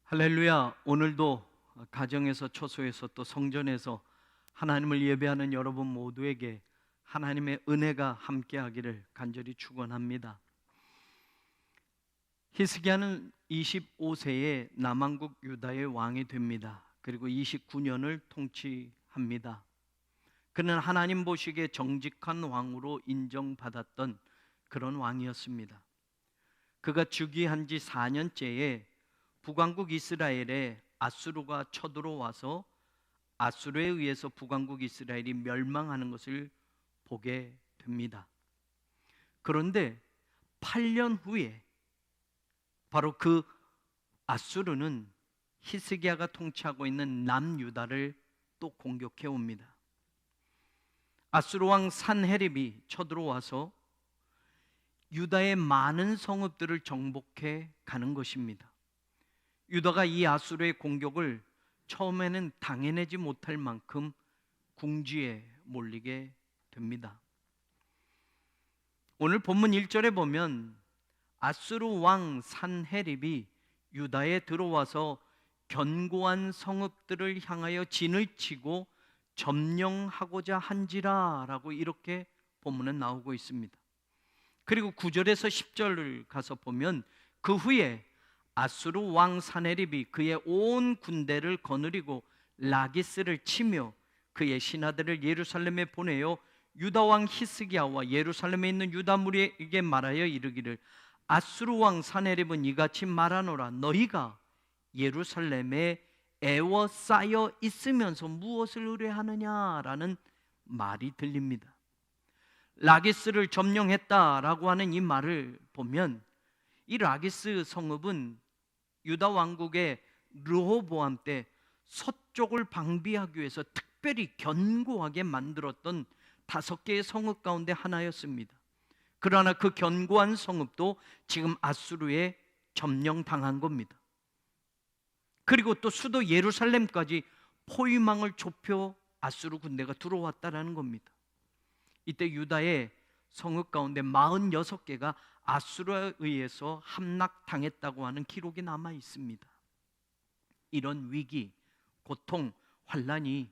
할렐루야. 오늘도 가정에서, 초소에서, 또 성전에서 하나님을 예배하는 여러분 모두에게 하나님의 은혜가 함께하기를 간절히 축원합니다. 히스기야는 25세에 남왕국 유다의 왕이 됩니다. 그리고 29년을 통치합니다. 그는 하나님 보시기에 정직한 왕으로 인정받았던 그런 왕이었습니다. 그가 즉위한 지 4년째에 북왕국 이스라엘에 아수르가 쳐들어와서 아수르에 의해서 북왕국 이스라엘이 멸망하는 것을 보게 됩니다. 그런데 8년 후에 바로 그 아수르는 히스기야가 통치하고 있는 남유다를 또 공격해 옵니다. 아수르 왕 산헤립이 쳐들어와서 유다의 많은 성읍들을 정복해 가는 것입니다. 유다가 이 아수르의 공격을 처음에는 당해내지 못할 만큼 궁지에 몰리게 됩니다. 오늘 본문 1절에 보면 아수르 왕 산헤립이 유다에 들어와서 견고한 성읍들을 향하여 진을 치고 점령하고자 한지라 라고 이렇게 본문은 나오고 있습니다. 그리고 9절에서 10절을 가서 보면 그 후에 아수르 왕 산헤립이 그의 온 군대를 거느리고 라기스를 치며 그의 신하들을 예루살렘에 보내어 유다 왕 히스기야와 예루살렘에 있는 유다 무리에게 말하여 이르기를 아수르 왕 산헤립은 이같이 말하노라. 너희가 예루살렘에 애워싸여 있으면서 무엇을 의뢰하느냐라는 말이 들립니다. 라기스를 점령했다라고 하는 이 말을 보면 이 라기스 성읍은 유다 왕국의 르호보암 때 서쪽을 방비하기 위해서 특별히 견고하게 만들었던 5개의 성읍 가운데 하나였습니다. 그러나 그 견고한 성읍도 지금 아수르에 점령당한 겁니다. 그리고 또 수도 예루살렘까지 포위망을 좁혀 아수르 군대가 들어왔다라는 겁니다. 이때 유다의 성읍 가운데 46개가 아수르에 의해서 함락당했다고 하는 기록이 남아 있습니다. 이런 위기, 고통, 환란이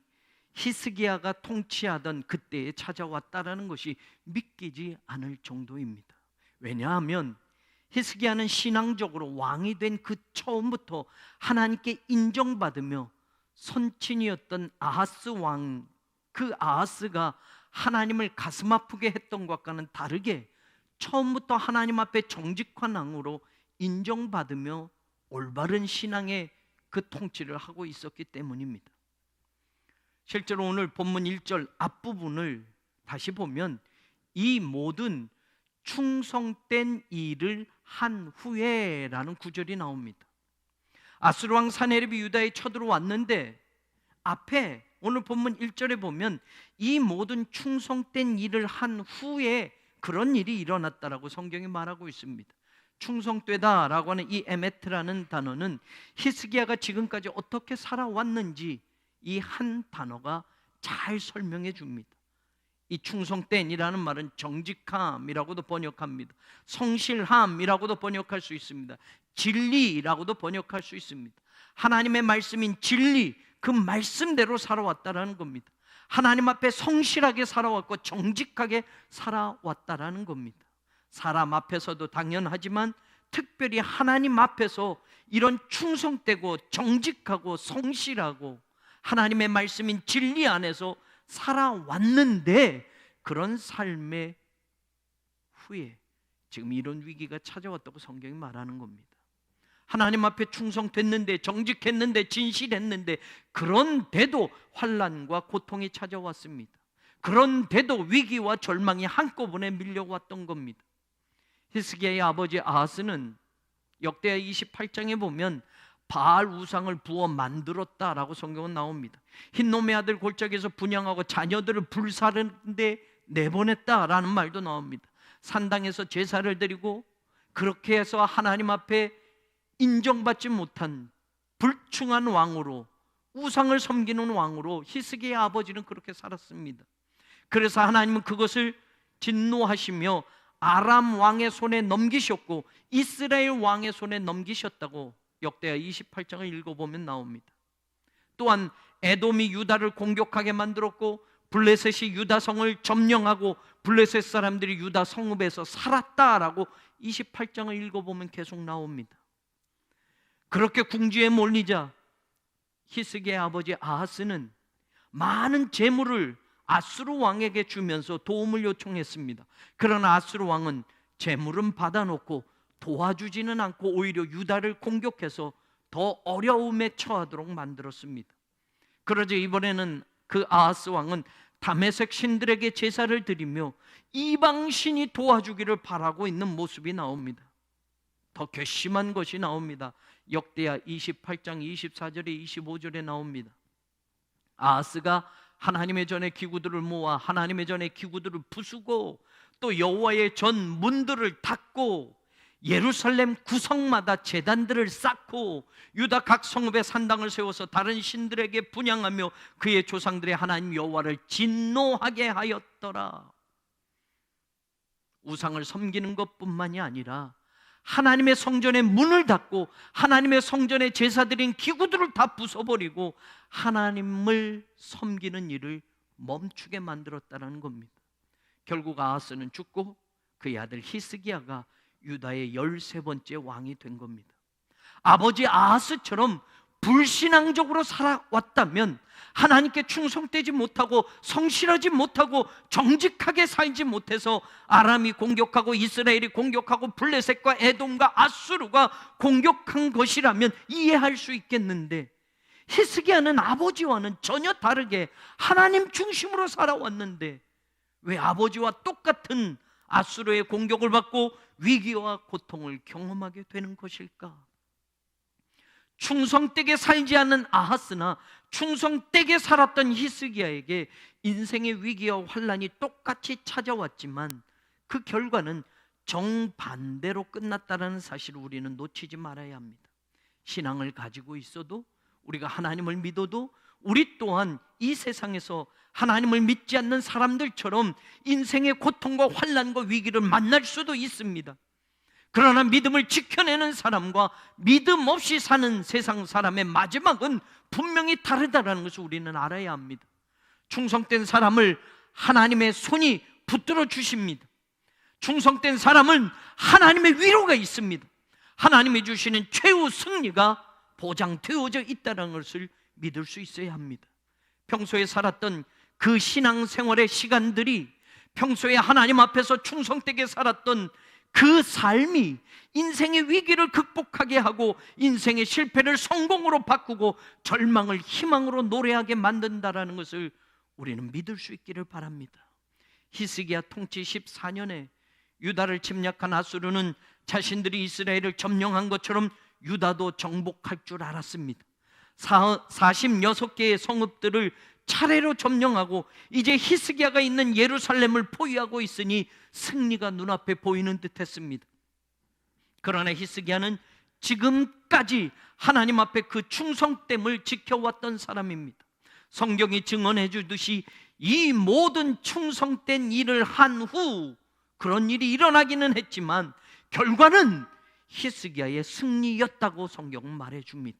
히스기야가 통치하던 그때에 찾아왔다라는 것이 믿기지 않을 정도입니다. 왜냐하면 히스기야는 신앙적으로 왕이 된 그 처음부터 하나님께 인정받으며 선친이었던 아하스 왕, 그 아하스가 하나님을 가슴 아프게 했던 것과는 다르게 처음부터 하나님 앞에 정직한 왕으로 인정받으며 올바른 신앙의 그 통치를 하고 있었기 때문입니다. 실제로 오늘 본문 1절 앞부분을 다시 보면 이 모든 충성된 일을 한 후에 라는 구절이 나옵니다. 아수르 왕 산헤립이 유다에 쳐들어왔는데 앞에 오늘 본문 1절에 보면 이 모든 충성된 일을 한 후에 그런 일이 일어났다라고 성경이 말하고 있습니다. 충성되다라고 하는 이 에메트라는 단어는 히스기야가 지금까지 어떻게 살아왔는지 이 한 단어가 잘 설명해 줍니다. 이 충성된이라는 말은 정직함이라고도 번역합니다. 성실함이라고도 번역할 수 있습니다. 진리라고도 번역할 수 있습니다. 하나님의 말씀인 진리, 그 말씀대로 살아왔다라는 겁니다. 하나님 앞에 성실하게 살아왔고 정직하게 살아왔다라는 겁니다. 사람 앞에서도 당연하지만 특별히 하나님 앞에서 이런 충성되고 정직하고 성실하고 하나님의 말씀인 진리 안에서 살아왔는데 그런 삶의 후에 지금 이런 위기가 찾아왔다고 성경이 말하는 겁니다. 하나님 앞에 충성됐는데 정직했는데 진실했는데 그런데도 환난과 고통이 찾아왔습니다. 그런데도 위기와 절망이 한꺼번에 밀려왔던 겁니다. 히스기야의 아버지 아하스는 역대하 28장에 보면 바알 우상을 부어 만들었다라고 성경은 나옵니다. 흰놈의 아들 골짜기에서 분향하고 자녀들을 불사르는데 내보냈다라는 말도 나옵니다. 산당에서 제사를 드리고 그렇게 해서 하나님 앞에 인정받지 못한 불충한 왕으로, 우상을 섬기는 왕으로 히스기야 아버지는 그렇게 살았습니다. 그래서 하나님은 그것을 진노하시며 아람 왕의 손에 넘기셨고 이스라엘 왕의 손에 넘기셨다고 역대하 28장을 읽어보면 나옵니다. 또한 에돔이 유다를 공격하게 만들었고 블레셋이 유다 성을 점령하고 블레셋 사람들이 유다 성읍에서 살았다라고 28장을 읽어보면 계속 나옵니다. 그렇게 궁지에 몰리자 히스기야의 아버지 아하스는 많은 재물을 아수르 왕에게 주면서 도움을 요청했습니다. 그러나 아수르 왕은 재물은 받아놓고 도와주지는 않고 오히려 유다를 공격해서 더 어려움에 처하도록 만들었습니다. 그러자 이번에는 그 아하스 왕은 다메섹 신들에게 제사를 드리며 이방 신이 도와주기를 바라고 있는 모습이 나옵니다. 더 괘씸한 것이 나옵니다. 역대하 28장 24절에 25절에 나옵니다. 아하스가 하나님의 전에 기구들을 모아 하나님의 전에 기구들을 부수고 또 여호와의 전 문들을 닫고 예루살렘 구성마다 제단들을 쌓고 유다 각 성읍에 산당을 세워서 다른 신들에게 분향하며 그의 조상들의 하나님 여호와를 진노하게 하였더라. 우상을 섬기는 것뿐만이 아니라 하나님의 성전의 문을 닫고 하나님의 성전에 제사드린 기구들을 다 부숴버리고 하나님을 섬기는 일을 멈추게 만들었다는 겁니다. 결국 아하스는 죽고 그의 아들 히스기야가 유다의 13번째 왕이 된 겁니다. 아버지 아하스처럼 불신앙적으로 살아왔다면 하나님께 충성되지 못하고 성실하지 못하고 정직하게 살지 못해서 아람이 공격하고 이스라엘이 공격하고 블레셋과 에돔과 아수르가 공격한 것이라면 이해할 수 있겠는데 히스기야는 아버지와는 전혀 다르게 하나님 중심으로 살아왔는데 왜 아버지와 똑같은 아수르의 공격을 받고 위기와 고통을 경험하게 되는 것일까? 충성되게 살지 않는 아하스나 충성되게 살았던 히스기야에게 인생의 위기와 환란이 똑같이 찾아왔지만 그 결과는 정반대로 끝났다는 사실을 우리는 놓치지 말아야 합니다. 신앙을 가지고 있어도 우리가 하나님을 믿어도 우리 또한 이 세상에서 하나님을 믿지 않는 사람들처럼 인생의 고통과 환란과 위기를 만날 수도 있습니다. 그러나 믿음을 지켜내는 사람과 믿음 없이 사는 세상 사람의 마지막은 분명히 다르다는 것을 우리는 알아야 합니다. 충성된 사람을 하나님의 손이 붙들어 주십니다. 충성된 사람은 하나님의 위로가 있습니다. 하나님이 주시는 최후 승리가 보장되어져 있다는 것을 믿을 수 있어야 합니다. 평소에 살았던 그 신앙생활의 시간들이 평소에 하나님 앞에서 충성되게 살았던 그 삶이 인생의 위기를 극복하게 하고 인생의 실패를 성공으로 바꾸고 절망을 희망으로 노래하게 만든다는 것을 우리는 믿을 수 있기를 바랍니다. 히스기야 통치 14년에 유다를 침략한 아수르는 자신들이 이스라엘을 점령한 것처럼 유다도 정복할 줄 알았습니다. 46개의 성읍들을 차례로 점령하고 이제 히스기야가 있는 예루살렘을 포위하고 있으니 승리가 눈앞에 보이는 듯 했습니다. 그러나 히스기야는 지금까지 하나님 앞에 그 충성됨을 지켜왔던 사람입니다. 성경이 증언해 주듯이 이 모든 충성된 일을 한 후 그런 일이 일어나기는 했지만 결과는 히스기야의 승리였다고 성경은 말해줍니다.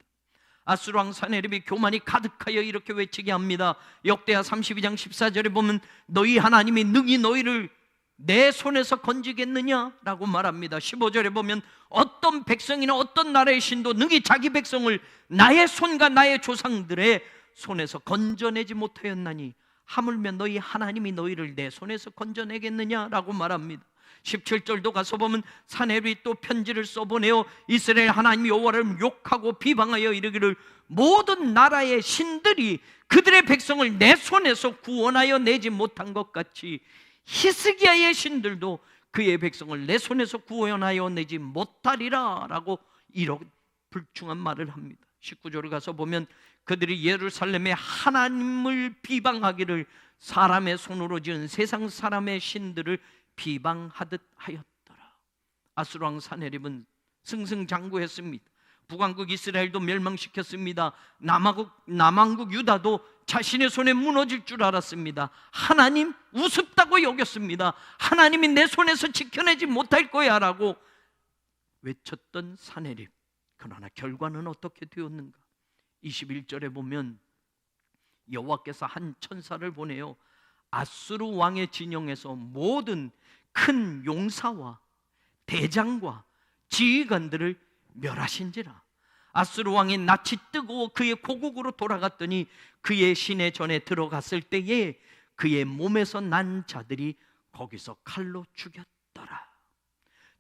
아수르 왕 사네립이 교만이 가득하여 이렇게 외치게 합니다. 역대하 32장 14절에 보면 너희 하나님이 능히 너희를 내 손에서 건지겠느냐라고 말합니다. 15절에 보면 어떤 백성이나 어떤 나라의 신도 능히 자기 백성을 나의 손과 나의 조상들의 손에서 건져내지 못하였나니 하물며 너희 하나님이 너희를 내 손에서 건져내겠느냐라고 말합니다. 17절도 가서 보면 사네립이 또 편지를 써보내어 이스라엘 하나님 여호와를 욕하고 비방하여 이르기를 모든 나라의 신들이 그들의 백성을 내 손에서 구원하여 내지 못한 것 같이 히스기야의 신들도 그의 백성을 내 손에서 구원하여 내지 못하리라 라고 이런 불충한 말을 합니다. 19절을 가서 보면 그들이 예루살렘에 하나님을 비방하기를 사람의 손으로 지은 세상 사람의 신들을 비방하듯 하였더라. 아수르 왕 사네립은 승승장구했습니다. 북왕국 이스라엘도 멸망시켰습니다. 남왕국 유다도 자신의 손에 무너질 줄 알았습니다. 하나님 우습다고 여겼습니다. 하나님이 내 손에서 지켜내지 못할 거야 라고 외쳤던 사네립, 그러나 결과는 어떻게 되었는가? 21절에 보면 여호와께서 한 천사를 보내어 아수르 왕의 진영에서 모든 큰 용사와 대장과 지휘관들을 멸하신지라. 아수르 왕이 낯이 뜨고 그의 고국으로 돌아갔더니 그의 시내 전에 들어갔을 때에 그의 몸에서 난 자들이 거기서 칼로 죽였더라.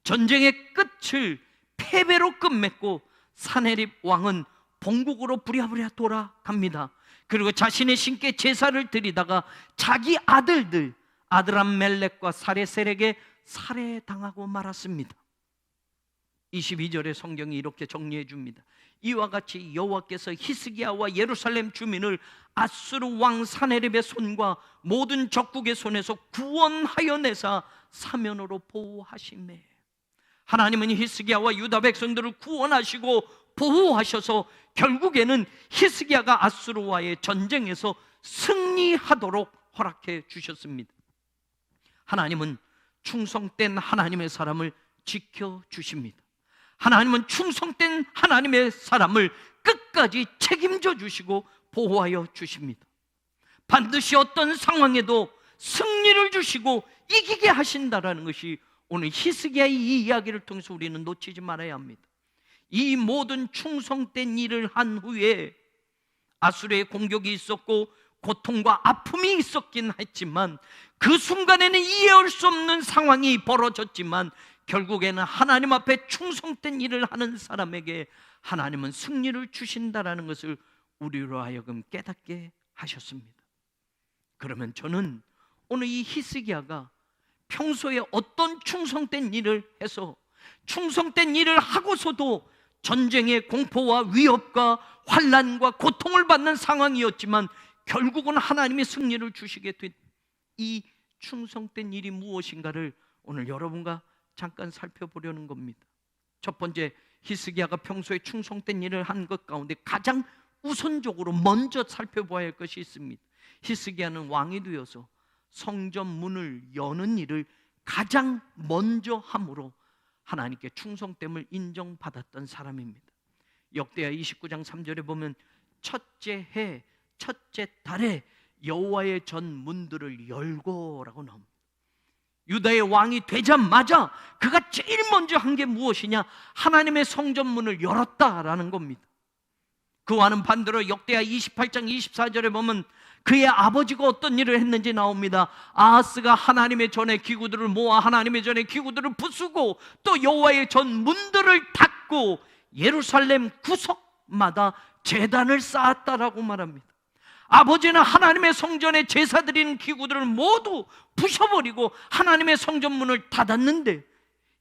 전쟁의 끝을 패배로 끝맺고 사네립 왕은 본국으로 부랴부랴 돌아갑니다. 그리고 자신의 신께 제사를 드리다가 자기 아들들 아드람멜렉과 사레셀에게 살해당하고 말았습니다. 22절의 성경이 이렇게 정리해 줍니다. 이와 같이 여호와께서 히스기야와 예루살렘 주민을 아수르 왕 사네립의 손과 모든 적국의 손에서 구원하여 내사 사면으로 보호하시매. 하나님은 히스기야와 유다 백성들을 구원하시고 보호하셔서 결국에는 히스기야가 아수르와의 전쟁에서 승리하도록 허락해 주셨습니다. 하나님은 충성된 하나님의 사람을 지켜주십니다. 하나님은 충성된 하나님의 사람을 끝까지 책임져 주시고 보호하여 주십니다. 반드시 어떤 상황에도 승리를 주시고 이기게 하신다라는 것이 오늘 히스기야의 이 이야기를 통해서 우리는 놓치지 말아야 합니다. 이 모든 충성된 일을 한 후에 아수르의 공격이 있었고 고통과 아픔이 있었긴 했지만 그 순간에는 이해할 수 없는 상황이 벌어졌지만 결국에는 하나님 앞에 충성된 일을 하는 사람에게 하나님은 승리를 주신다라는 것을 우리로 하여금 깨닫게 하셨습니다. 그러면 저는 오늘 이 히스기야가 평소에 어떤 충성된 일을 해서 충성된 일을 하고서도 전쟁의 공포와 위협과 환난과 고통을 받는 상황이었지만 결국은 하나님이 승리를 주시게 된 이 충성된 일이 무엇인가를 오늘 여러분과 잠깐 살펴보려는 겁니다. 첫 번째, 히스기야가 평소에 충성된 일을 한 것 가운데 가장 우선적으로 먼저 살펴봐야 할 것이 있습니다. 히스기야는 왕이 되어서 성전 문을 여는 일을 가장 먼저 함으로 하나님께 충성됨을 인정받았던 사람입니다. 역대하 29장 3절에 보면 첫째 해 첫째 달에 여호와의 전 문들을 열고라고 나옵니다. 유다의 왕이 되자마자 그가 제일 먼저 한 게 무엇이냐? 하나님의 성전 문을 열었다라는 겁니다. 그와는 반대로 역대하 28장 24절에 보면 그의 아버지가 어떤 일을 했는지 나옵니다. 아하스가 하나님의 전에 기구들을 모아 하나님의 전에 기구들을 부수고 또 여호와의 전 문들을 닫고 예루살렘 구석마다 제단을 쌓았다라고 말합니다. 아버지는 하나님의 성전에 제사 드리는 기구들을 모두 부셔버리고 하나님의 성전문을 닫았는데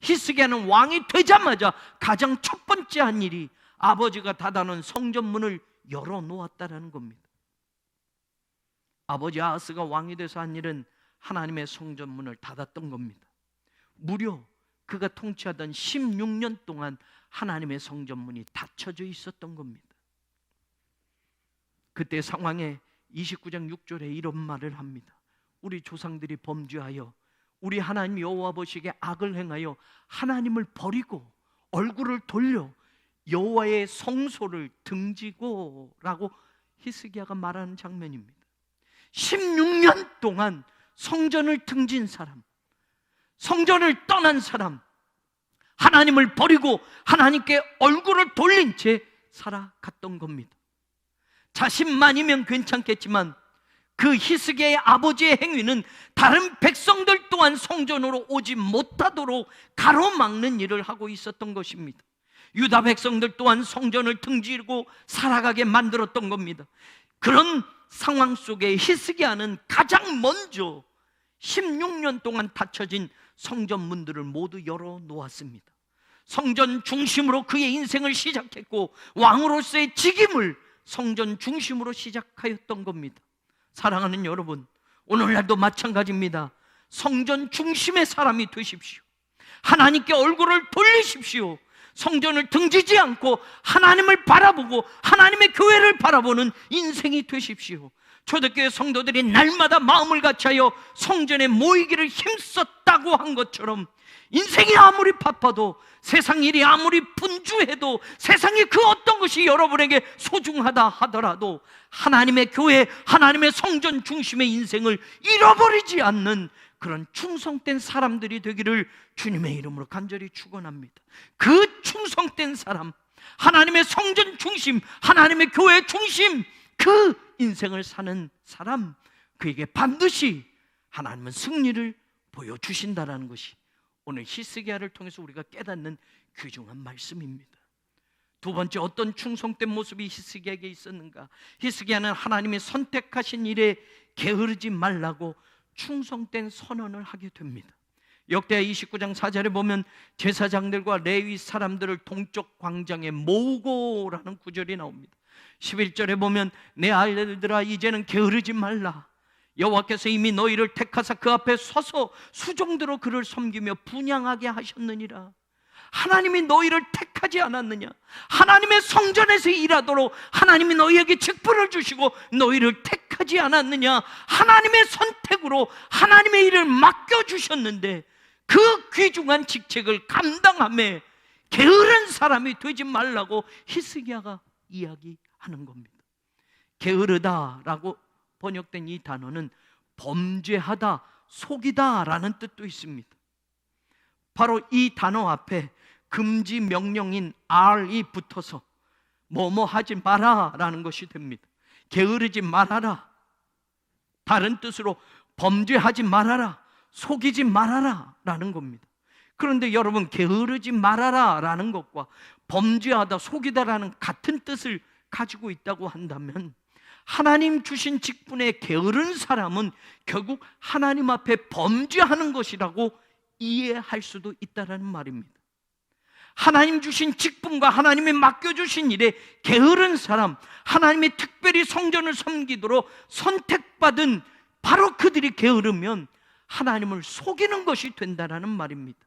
히스기야는 왕이 되자마자 가장 첫 번째 한 일이 아버지가 닫아놓은 성전문을 열어놓았다는 겁니다. 아버지 아하스가 왕이 돼서 한 일은 하나님의 성전문을 닫았던 겁니다. 무려 그가 통치하던 16년 동안 하나님의 성전문이 닫혀져 있었던 겁니다. 그때 상황에 29장 6절에 이런 말을 합니다. 우리 조상들이 범죄하여 우리 하나님 여호와 보시기에 악을 행하여 하나님을 버리고 얼굴을 돌려 여호와의 성소를 등지고 라고 히스기야가 말하는 장면입니다. 16년 동안 성전을 등진 사람, 성전을 떠난 사람, 하나님을 버리고 하나님께 얼굴을 돌린 채 살아갔던 겁니다. 자신만이면 괜찮겠지만 그 히스기야의 아버지의 행위는 다른 백성들 또한 성전으로 오지 못하도록 가로막는 일을 하고 있었던 것입니다. 유다 백성들 또한 성전을 등지고 살아가게 만들었던 겁니다. 그런 상황 속에 히스기야는 가장 먼저 16년 동안 닫혀진 성전 문들을 모두 열어놓았습니다. 성전 중심으로 그의 인생을 시작했고 왕으로서의 직임을 성전 중심으로 시작하였던 겁니다. 사랑하는 여러분, 오늘날도 마찬가지입니다. 성전 중심의 사람이 되십시오. 하나님께 얼굴을 돌리십시오. 성전을 등지지 않고 하나님을 바라보고 하나님의 교회를 바라보는 인생이 되십시오. 초대교회 성도들이 날마다 마음을 같이하여 성전에 모이기를 힘썼다고 한 것처럼, 인생이 아무리 바빠도, 세상 일이 아무리 분주해도, 세상의 그 어떤 것이 여러분에게 소중하다 하더라도 하나님의 교회, 하나님의 성전 중심의 인생을 잃어버리지 않는 그런 충성된 사람들이 되기를 주님의 이름으로 간절히 축원합니다. 그 충성된 사람, 하나님의 성전 중심, 하나님의 교회 중심, 그 인생을 사는 사람, 그에게 반드시 하나님은 승리를 보여주신다는 것이 오늘 히스기야를 통해서 우리가 깨닫는 귀중한 말씀입니다. 두 번째, 어떤 충성된 모습이 히스기야에게 있었는가? 히스기야는 하나님이 선택하신 일에 게으르지 말라고 충성된 선언을 하게 됩니다. 역대하 29장 4절에 보면 제사장들과 레위 사람들을 동쪽 광장에 모으고라는 구절이 나옵니다. 11절에 보면 내 아들들아 이제는 게으르지 말라. 여호와께서 이미 너희를 택하사 그 앞에 서서 수종대로 그를 섬기며 분향하게 하셨느니라. 하나님이 너희를 택하지 않았느냐? 하나님의 성전에서 일하도록 하나님이 너희에게 직분을 주시고 너희를 택하지 않았느냐? 하나님의 선택으로 하나님의 일을 맡겨주셨는데 그 귀중한 직책을 감당하며 게으른 사람이 되지 말라고 히스기야가 이야기하는 겁니다. 게으르다라고 번역된 이 단어는 범죄하다, 속이다 라는 뜻도 있습니다. 바로 이 단어 앞에 금지 명령인 R이 붙어서 뭐뭐 하지 마라 라는 것이 됩니다. 게으르지 말아라, 다른 뜻으로 범죄하지 말아라, 속이지 말아라 라는 겁니다. 그런데 여러분, 게으르지 말아라 라는 것과 범죄하다, 속이다 라는 같은 뜻을 가지고 있다고 한다면 하나님 주신 직분에 게으른 사람은 결국 하나님 앞에 범죄하는 것이라고 이해할 수도 있다는 말입니다. 하나님 주신 직분과 하나님이 맡겨주신 일에 게으른 사람, 하나님이 특별히 성전을 섬기도록 선택받은 바로 그들이 게으르면 하나님을 속이는 것이 된다는 말입니다.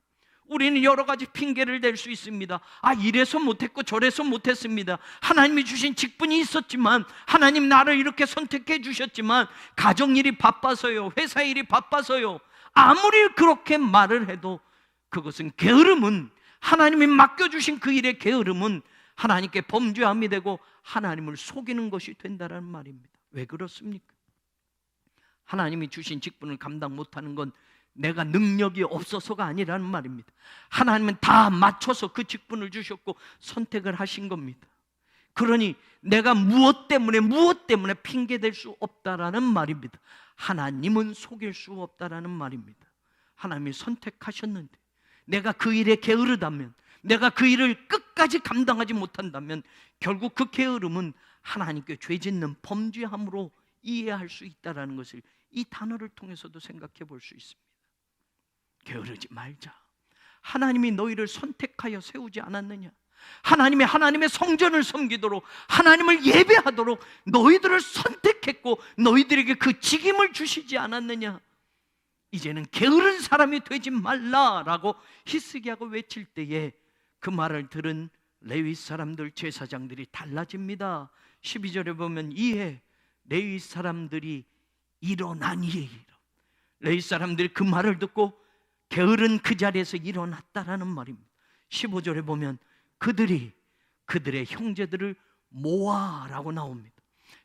우리는 여러 가지 핑계를 댈 수 있습니다. 이래서 못했고 저래서 못했습니다. 하나님이 주신 직분이 있었지만, 하나님 나를 이렇게 선택해 주셨지만 가정일이 바빠서요, 회사 일이 바빠서요. 아무리 그렇게 말을 해도 그것은 게으름은, 하나님이 맡겨주신 그 일의 게으름은 하나님께 범죄함이 되고 하나님을 속이는 것이 된다는 말입니다. 왜 그렇습니까? 하나님이 주신 직분을 감당 못하는 건 내가 능력이 없어서가 아니라는 말입니다. 하나님은 다 맞춰서 그 직분을 주셨고 선택을 하신 겁니다. 그러니 내가 무엇 때문에 핑계댈 수 없다라는 말입니다. 하나님은 속일 수 없다라는 말입니다. 하나님이 선택하셨는데 내가 그 일에 게으르다면, 내가 그 일을 끝까지 감당하지 못한다면 결국 그 게으름은 하나님께 죄짓는 범죄함으로 이해할 수 있다는 것을 이 단어를 통해서도 생각해 볼 수 있습니다. 게으르지 말자. 하나님이 너희를 선택하여 세우지 않았느냐? 하나님이 하나님의 성전을 섬기도록, 하나님을 예배하도록 너희들을 선택했고 너희들에게 그 직임을 주시지 않았느냐? 이제는 게으른 사람이 되지 말라라고 히스기야가 외칠 때에 그 말을 들은 레위 사람들, 제사장들이 달라집니다. 12절에 보면 이에 레위 사람들이 일어나니, 레위 사람들이 그 말을 듣고 게으른 그 자리에서 일어났다라는 말입니다. 15절에 보면 그들이 그들의 형제들을 모아라고 나옵니다.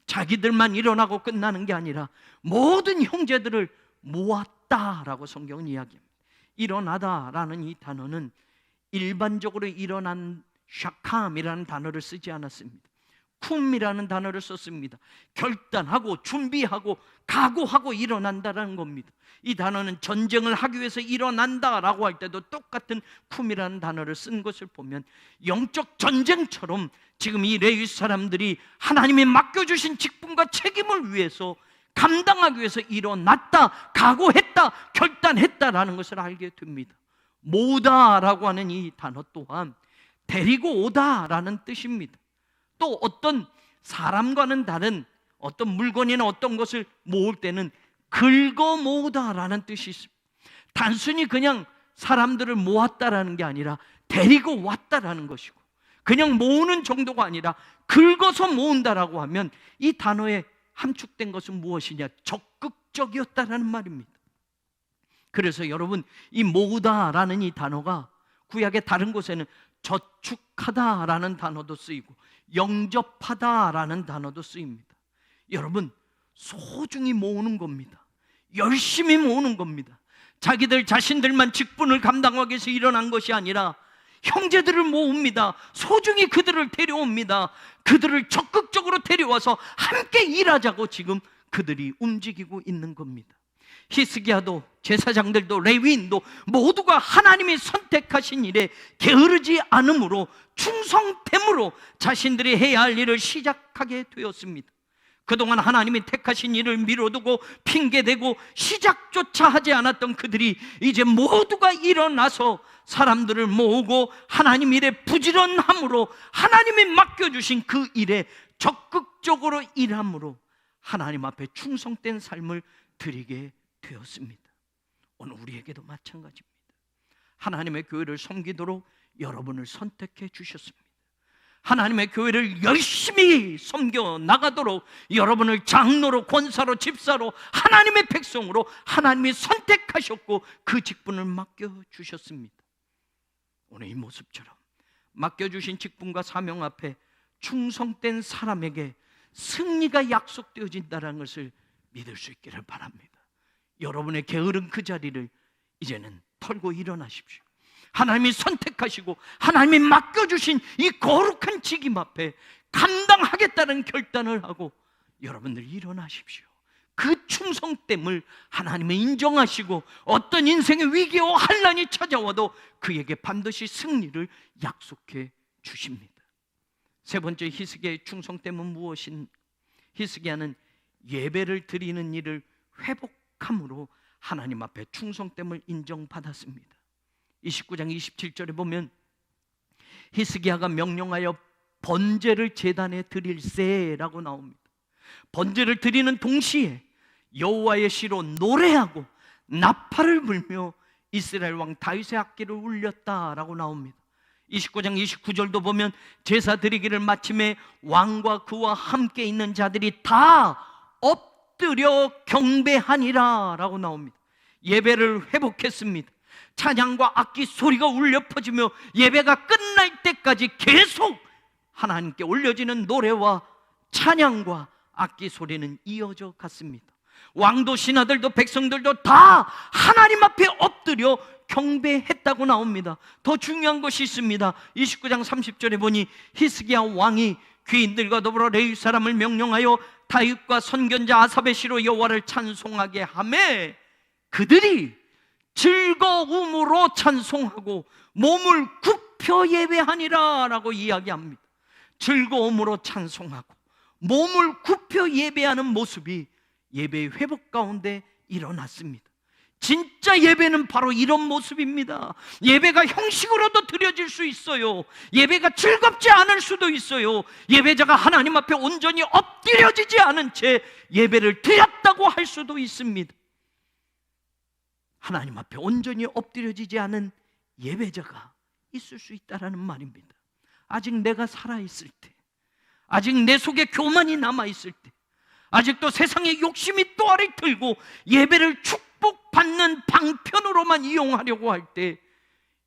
자기들만 일어나고 끝나는 게 아니라 모든 형제들을 모았다라고 성경은 이야기합니다. 일어나다라는 이 단어는 일반적으로 일어난 샤캄이라는 단어를 쓰지 않았습니다. 쿰이라는 단어를 썼습니다. 결단하고 준비하고 각오하고 일어난다라는 겁니다. 이 단어는 전쟁을 하기 위해서 일어난다라고 할 때도 똑같은 쿰이라는 단어를 쓴 것을 보면 영적 전쟁처럼 지금 이 레위 사람들이 하나님이 맡겨주신 직분과 책임을 위해서 감당하기 위해서 일어났다, 각오했다, 결단했다라는 것을 알게 됩니다. 모으다라고 하는 이 단어 또한 데리고 오다라는 뜻입니다. 또 어떤 사람과는 다른 어떤 물건이나 어떤 것을 모을 때는 긁어 모으다라는 뜻이 있습니다. 단순히 그냥 사람들을 모았다라는 게 아니라 데리고 왔다라는 것이고, 그냥 모으는 정도가 아니라 긁어서 모은다라고 하면 이 단어의 함축된 것은 무엇이냐? 적극적이었다라는 말입니다. 그래서 여러분, 이 모으다라는 이 단어가 구약의 다른 곳에는 저축하다라는 단어도 쓰이고 영접하다라는 단어도 쓰입니다. 여러분, 소중히 모으는 겁니다. 열심히 모으는 겁니다. 자기들 자신들만 직분을 감당하기 위해서 일어난 것이 아니라 형제들을 모읍니다. 소중히 그들을 데려옵니다. 그들을 적극적으로 데려와서 함께 일하자고 지금 그들이 움직이고 있는 겁니다. 히스기야도 제사장들도 레위인도 모두가 하나님이 선택하신 일에 게으르지 않음으로 충성됨으로 자신들이 해야 할 일을 시작하게 되었습니다. 그동안 하나님이 택하신 일을 미뤄두고 핑계대고 시작조차 하지 않았던 그들이 이제 모두가 일어나서 사람들을 모으고 하나님 일에 부지런함으로 하나님이 맡겨주신 그 일에 적극적으로 일함으로 하나님 앞에 충성된 삶을 드리게 되었습니다. 오늘 우리에게도 마찬가지입니다. 하나님의 교회를 섬기도록 여러분을 선택해 주셨습니다. 하나님의 교회를 열심히 섬겨 나가도록 여러분을 장로로, 권사로, 집사로, 하나님의 백성으로 하나님이 선택하셨고 그 직분을 맡겨주셨습니다. 오늘 이 모습처럼 맡겨주신 직분과 사명 앞에 충성된 사람에게 승리가 약속되어진다는 것을 믿을 수 있기를 바랍니다. 여러분의 게으른 그 자리를 이제는 털고 일어나십시오. 하나님이 선택하시고 하나님이 맡겨주신 이 거룩한 직임 앞에 감당하겠다는 결단을 하고 여러분들 일어나십시오. 그 충성됨을 하나님이 인정하시고 어떤 인생의 위기와 환난이 찾아와도 그에게 반드시 승리를 약속해 주십니다. 세 번째 히스기야의 충성됨은 무엇인? 히스기야는 예배를 드리는 일을 회복함으로 하나님 앞에 충성됨을 인정받았습니다. 29장 27절에 보면 히스기야가 명령하여 번제를 제단에 드릴세라고 나옵니다. 번제를 드리는 동시에 여호와의 시로 노래하고 나팔을 불며 이스라엘 왕 다윗의 악기를 울렸다라고 나옵니다. 29장 29절도 보면 제사 드리기를 마침에 왕과 그와 함께 있는 자들이 다 엎드려 경배하니라 라고 나옵니다. 예배를 회복했습니다. 찬양과 악기 소리가 울려 퍼지며 예배가 끝날 때까지 계속 하나님께 올려지는 노래와 찬양과 악기 소리는 이어져 갔습니다. 왕도 신하들도 백성들도 다 하나님 앞에 엎드려 경배했다고 나옵니다. 더 중요한 것이 있습니다. 29장 30절에 보니 히스기야 왕이 귀인들과 더불어 레위 사람을 명령하여 다윗과 선견자 아삽의 시로 여호와를 찬송하게 하매 그들이 즐거움으로 찬송하고 몸을 굽혀 예배하니라 라고 이야기합니다. 즐거움으로 찬송하고 몸을 굽혀 예배하는 모습이 예배의 회복 가운데 일어났습니다. 진짜 예배는 바로 이런 모습입니다. 예배가 형식으로도 드려질 수 있어요. 예배가 즐겁지 않을 수도 있어요. 예배자가 하나님 앞에 온전히 엎드려지지 않은 채 예배를 드렸다고 할 수도 있습니다. 하나님 앞에 온전히 엎드려지지 않은 예배자가 있을 수 있다는 말입니다. 아직 내가 살아있을 때, 아직 내 속에 교만이 남아있을 때, 아직도 세상의 욕심이 또아를 들고 예배를 축복받는 방편으로만 이용하려고 할 때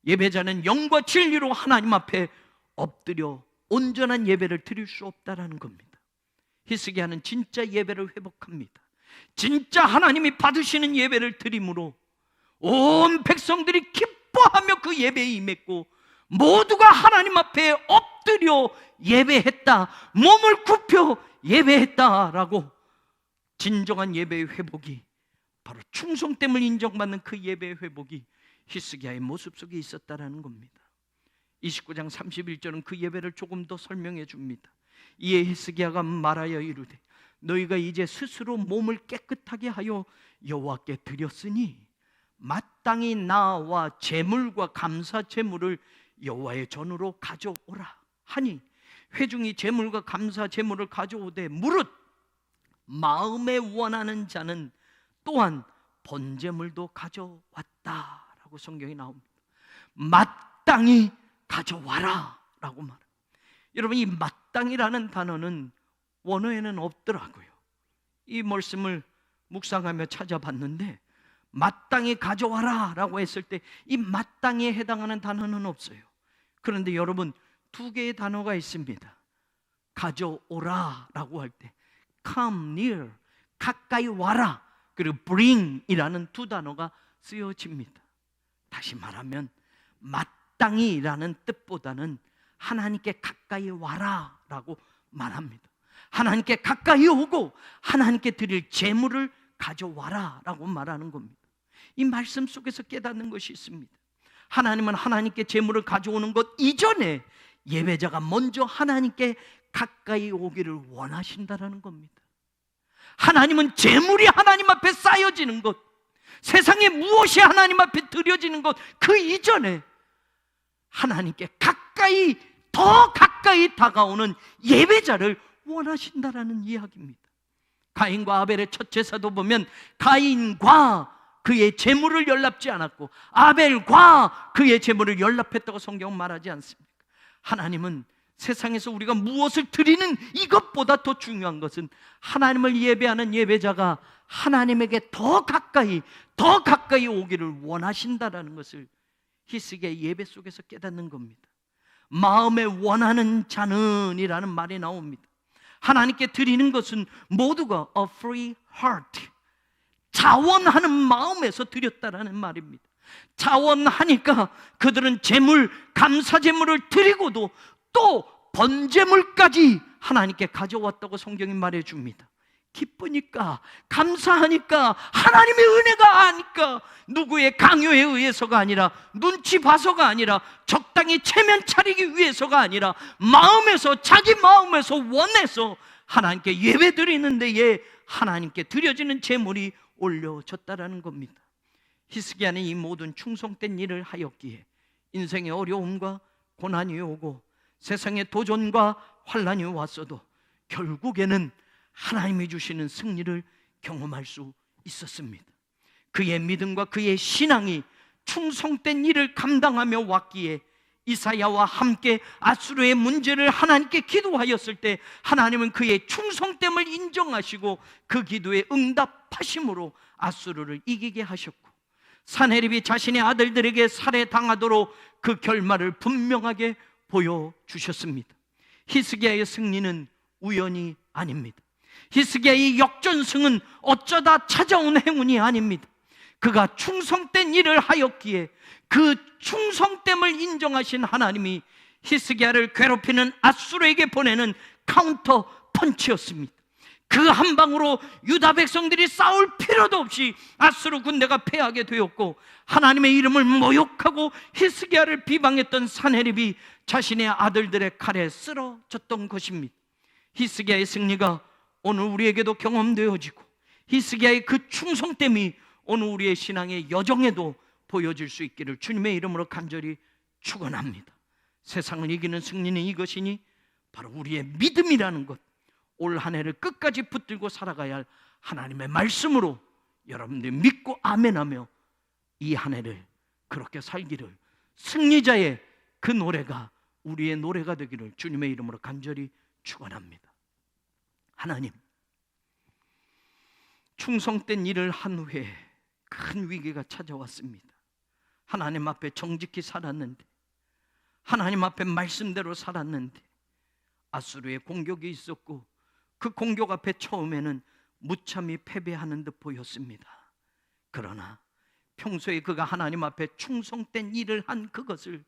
예배자는 영과 진리로 하나님 앞에 엎드려 온전한 예배를 드릴 수 없다는 겁니다. 히스기야는 진짜 예배를 회복합니다. 진짜 하나님이 받으시는 예배를 드림으로 온 백성들이 기뻐하며 그 예배에 임했고 모두가 하나님 앞에 엎드려 예배했다, 몸을 굽혀 예배했다라고 진정한 예배의 회복이 바로 충성됨을 인정받는 그 예배의 회복이 히스기야의 모습 속에 있었다라는 겁니다. 29장 31절은 그 예배를 조금 더 설명해 줍니다. 이에 히스기야가 말하여 이르되 너희가 이제 스스로 몸을 깨끗하게 하여 여호와께 드렸으니 마땅히 나와 제물과 감사 제물을 여호와의 전으로 가져오라 하니 회중이 제물과 감사 제물을 가져오되 무릇 마음에 원하는 자는 또한 번제물도 가져왔다라고 성경이 나옵니다. 마땅히 가져와라 라고 말합니다. 여러분, 이 마땅이라는 단어는 원어에는 없더라고요. 이 말씀을 묵상하며 찾아봤는데 마땅히 가져와라 라고 했을 때 이 마땅히에 해당하는 단어는 없어요. 그런데 여러분, 두 개의 단어가 있습니다. 가져오라 라고 할 때 come near, 가까이 와라, 그리고 bring 이라는 두 단어가 쓰여집니다. 다시 말하면 마땅히 라는 뜻보다는 하나님께 가까이 와라 라고 말합니다. 하나님께 가까이 오고 하나님께 드릴 제물을 가져와라 라고 말하는 겁니다. 이 말씀 속에서 깨닫는 것이 있습니다. 하나님은 하나님께 제물을 가져오는 것 이전에 예배자가 먼저 하나님께 가까이 오기를 원하신다라는 겁니다. 하나님은 제물이 하나님 앞에 쌓여지는 것, 세상에 무엇이 하나님 앞에 드려지는 것 그 이전에 하나님께 가까이, 더 가까이 다가오는 예배자를 원하신다라는 이야기입니다. 가인과 아벨의 첫 제사도 보면 가인과 그의 제물을 연락지 않았고 아벨과 그의 제물을 연락했다고 성경은 말하지 않습니까? 하나님은 세상에서 우리가 무엇을 드리는 이것보다 더 중요한 것은 하나님을 예배하는 예배자가 하나님에게 더 가까이 오기를 원하신다라는 것을 히스기야의 예배 속에서 깨닫는 겁니다. 마음에 원하는 자는 이라는 말이 나옵니다. 하나님께 드리는 것은 모두가 a free heart, 자원하는 마음에서 드렸다라는 말입니다. 자원하니까 그들은 제물, 감사 제물을 드리고도 또 번제물까지 하나님께 가져왔다고 성경이 말해줍니다. 기쁘니까, 감사하니까, 하나님의 은혜가 아니까, 누구의 강요에 의해서가 아니라, 눈치 봐서가 아니라, 적당히 체면 차리기 위해서가 아니라 마음에서, 자기 마음에서 원해서 하나님께 예배드리는 데에 하나님께 드려지는 제물이 올려졌다라는 겁니다. 히스기야는 이 모든 충성된 일을 하였기에 인생의 어려움과 고난이 오고 세상의 도전과 환난이 왔어도 결국에는 하나님이 주시는 승리를 경험할 수 있었습니다. 그의 믿음과 그의 신앙이 충성된 일을 감당하며 왔기에 이사야와 함께 아수르의 문제를 하나님께 기도하였을 때 하나님은 그의 충성됨을 인정하시고 그 기도에 응답하심으로 아수르를 이기게 하셨고, 산헤립이 자신의 아들들에게 살해당하도록 그 결말을 분명하게 보여주셨습니다. 히스기야의 승리는 우연이 아닙니다. 히스기야의 역전승은 어쩌다 찾아온 행운이 아닙니다. 그가 충성된 일을 하였기에 그 충성됨을 인정하신 하나님이 히스기야를 괴롭히는 아수르에게 보내는 카운터 펀치였습니다. 그 한 방으로 유다 백성들이 싸울 필요도 없이 아수르 군대가 패하게 되었고, 하나님의 이름을 모욕하고 히스기야를 비방했던 산헤립이 자신의 아들들의 칼에 쓰러졌던 것입니다. 히스기야의 승리가 오늘 우리에게도 경험되어지고 히스기야의 그 충성됨이 오늘 우리의 신앙의 여정에도 보여질 수 있기를 주님의 이름으로 간절히 축원합니다. 세상을 이기는 승리는 이것이니 바로 우리의 믿음이라는 것, 올 한 해를 끝까지 붙들고 살아가야 할 하나님의 말씀으로 여러분들이 믿고 아멘하며 이 한 해를 그렇게 살기를, 승리자의 그 노래가 우리의 노래가 되기를 주님의 이름으로 간절히 축원합니다. 하나님, 충성된 일을 한 후에 큰 위기가 찾아왔습니다. 하나님 앞에 정직히 살았는데, 하나님 앞에 말씀대로 살았는데 아수르의 공격이 있었고 그 공격 앞에 처음에는 무참히 패배하는 듯 보였습니다. 그러나 평소에 그가 하나님 앞에 충성된 일을 한 그것을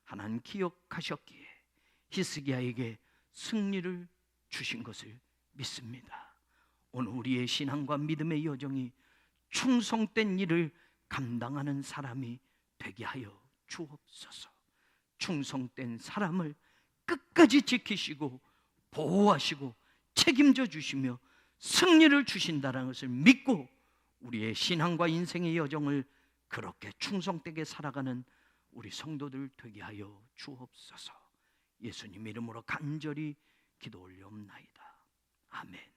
하나님 기억하셨기에 히스기야에게 승리를 주신 것을 믿습니다. 오늘 우리의 신앙과 믿음의 여정이 충성된 일을 감당하는 사람이 되게 하여 주옵소서. 충성된 사람을 끝까지 지키시고 보호하시고 책임져 주시며 승리를 주신다는 것을 믿고 우리의 신앙과 인생의 여정을 그렇게 충성되게 살아가는 우리 성도들 되게 하여 주옵소서. 예수님 이름으로 간절히 기도 올려옵나이다. 아멘.